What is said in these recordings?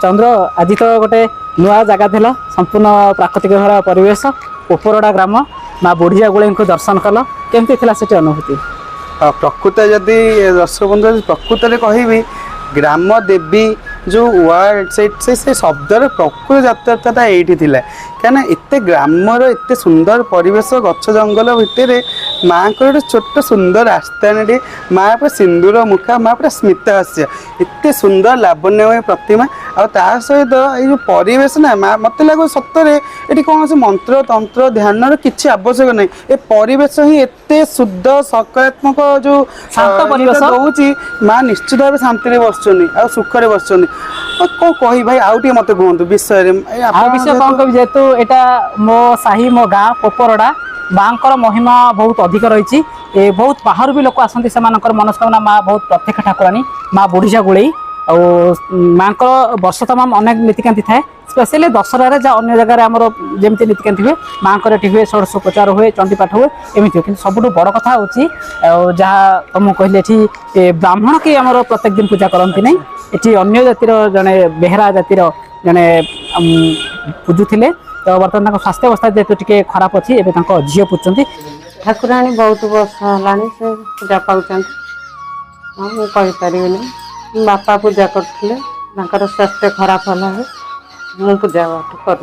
चंद्र आज तो गोटे नुआ जगह थिला संपूर्ण प्राकृतिक भरा परिवेश उपरडा ग्राम माँ बुढ़िया गुले को दर्शन कल केमती थिला सेठी अनुभूति प्रकृत जदि दर्शक बंधु प्रकृत कहबी ग्राम देवी जो वर्ड से शब्दर प्रकृत जातकता ये क्या एत ग्रामर एत सुंदर परिवेश गच जंगल भितर माँ को छोट सुंदर आस्थान माँ पर सिंदूर मुखा माँ पर स्मित हास्य एत सुंदर लावण्यमय प्रतिमा आ सहित ये परिवेश ना मत लगे सतरे ये कौन से मंत्र तंत्र ध्यान किसी आवश्यक नहीं ये परिवेश ही एत शुद्ध सकारात्मक जो शांत परिवेश दौची माँ निश्चित भाव शांति बसुनी आ सुखरे बसुनी कौन कही भाई आउ टे मत कहतु विषय विषय कौन कह जेहेतु यहाँ मो साही मो गाँ पोपरडा माँ महिमा बहुत अधिक रही बहुत बाहर भी लोक आसती से मनस्कामना माँ बहुत प्रत्यक्ष ठाकुराणी माँ बुढ़िया गुड़े माँ वर्ष तमाम अनेक नीतिकांति थाए स्पेशली दशहरा जहाँ अन्य जगह आमर जमी नीतिकांति हुए माँ हुए षोडशोपचार हुए चंडीपाठ हुए एमती हुए कि सबुठ बड़ कथा हूँ जहाँ तुम कहले ये ब्राह्मण की आमर प्रत्येक दिन पूजा करती नहीं ये अन्य जातिर जड़े बेहरा जातिर जड़े पूजुले तो बर्तमान स्वास्थ्य अवस्था जेहतु टी खराब अच्छी एवं झील पूछते ठाकुराणी बहुत वर्ष है से पूजा पाँच मुझे बापा पूजा करते स्वास्थ्य खराब है मु पूजा पाठ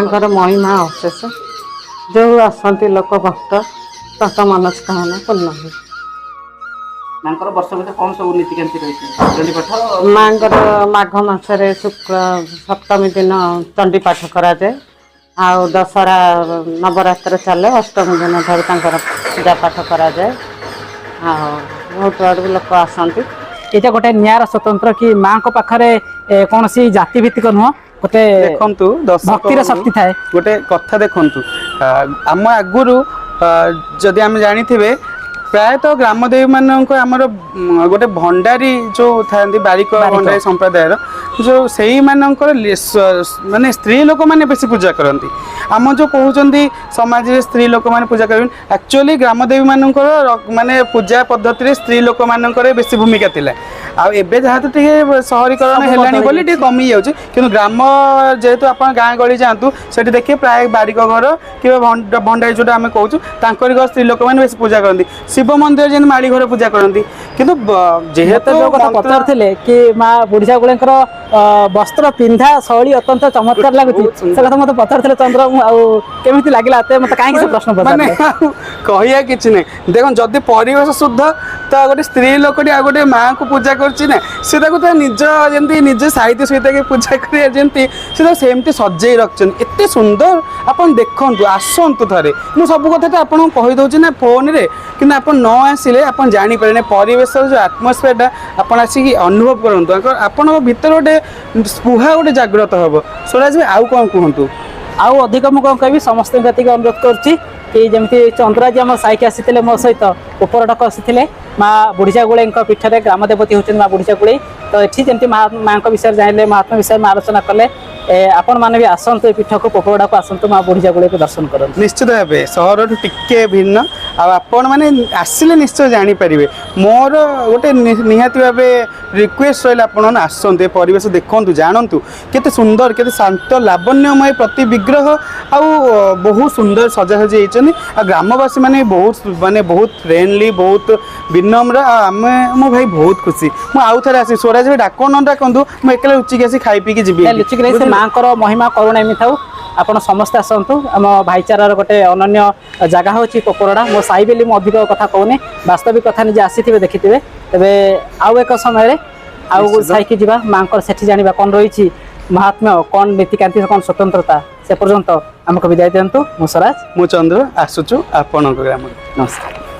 कर माँ महिमा अशेष जो आसती लोक भक्त तक मनस्कामना पूर्ण हुए माँ माघ मसरे शुक्ल सप्तमी दिन चंडीपाठ कराए आउ दशहरा नवरात्र चले अष्टमी दिन धर पूजा पाठ कराए बहुत आड़ लोक आसती ये गोटे नियार स्वतंत्र कि माँ को पाखरे कौन सी जाति भित्तिक नुह गोटे देखु भक्तिर शक्ति थाए गोटे कथा देखु आम आगुरी जदि आम जानी प्रायतः ग्रामदेवी मानक आमर गोटे भंडारी जो था बारिक भंडारी संप्रदायर जो से माने स्त्री लोक मैंने बेसी पूजा करती आम जो कहते समाज में स्त्री लोक मैंने पूजा कर एक्चुअली ग्रामदेवी मानक माने पूजा पद्धति स्त्री लोक मानक बेसी भूमिका थिला आबे जहाँ तो सहरीकरण है बोली कमी जाऊँगी कि ग्राम जेहेतु आप गाँ गली जातु से देखिए प्राय बारिक घर कि भंडारी जोटा आम कहूँ घर स्त्री लोक मैंने बेसी पूजा करती शिव मंदिर जन माड़ी घर पूजा करती किंतु जेहेतु पचारे कि माँ बुढ़िया गुड़े वस्त्र पिंधा शैली अत्यंत चमत्कार लगुच से मत पचार चंद्र केमी लगे मत कहीं प्रश्न कहया कि नहीं देख जदि परिवेश शुद्ध तो गोटे स्त्री लोक गोटे माँ को पूजा कर निज जमी निज साहित्य सहित पूजा करमती सजे रखते एत सुंदर आप देखु आसतु थे मुझे सब कथा आपको कहीदे ना फोन रे कि आप न आसिले आप जानीपारे परिवेश जो आटमोस्फेयर आप आसिक अनुभव करूँ आपण भीतर गोटे स्पृहा गोटे जागृत हम स्वराज भाई आउ कौन कहतु आउ अधिक मुझे कौन कह समस्त अनुरोध कर जमी चंद्राजी आम साइक आसी मो सहित उपरडक आसी माँ बुढ़िया गुड़े पीठर ग्राम देवती होती माँ बुढ़िया गुड़े तो ये जमी माँ विषय जानले महात्मा विषय में आलोचना कले आपण मैंने भी आसतु ये पीठ को पोपड़ा को आसतु माँ बुढ़िया गुड़े को दर्शन कर निश्चित भाव सहर टिके भिन्न आपण मैंने आसिले निश्चय जानीपारे मोर गोटे निहाती भाव रिक्वेस्ट रहा आपन आसते परिवेश देखु जानतु केते सुंदर केते शांत लावण्यमय प्रति विग्रह आउ बहुत सुंदर सजासजी होती ग्रामवासी मैंने बहुत फ्रेंडली बहुत विनम्र आम मो भाई बहुत खुशी मुझे आउ थे आसी स्वराज भाई डाक न डाकतु मुझे एक लुचिक आसी खाई पी जी लुचिक माँ महिमा करुणा एमि था आपण समस्ते आसतु आम भाईचारार गोटे अनन्य जगह हूँ पोपरडा मो साई बेली मु अधिक कथा कहूनी वास्तविक कथा निजे आसी देखिथे तेरे आउ एक समय आउ साइकी जावा माँ से जाना कौन रही महात्म्य कौन नीतिकांति कौन स्वतंत्रता से पर्यंत आमको विदाय दिंतु मु स्वराज मु चंद्र आसुचु आपण ग्राम नमस्कार।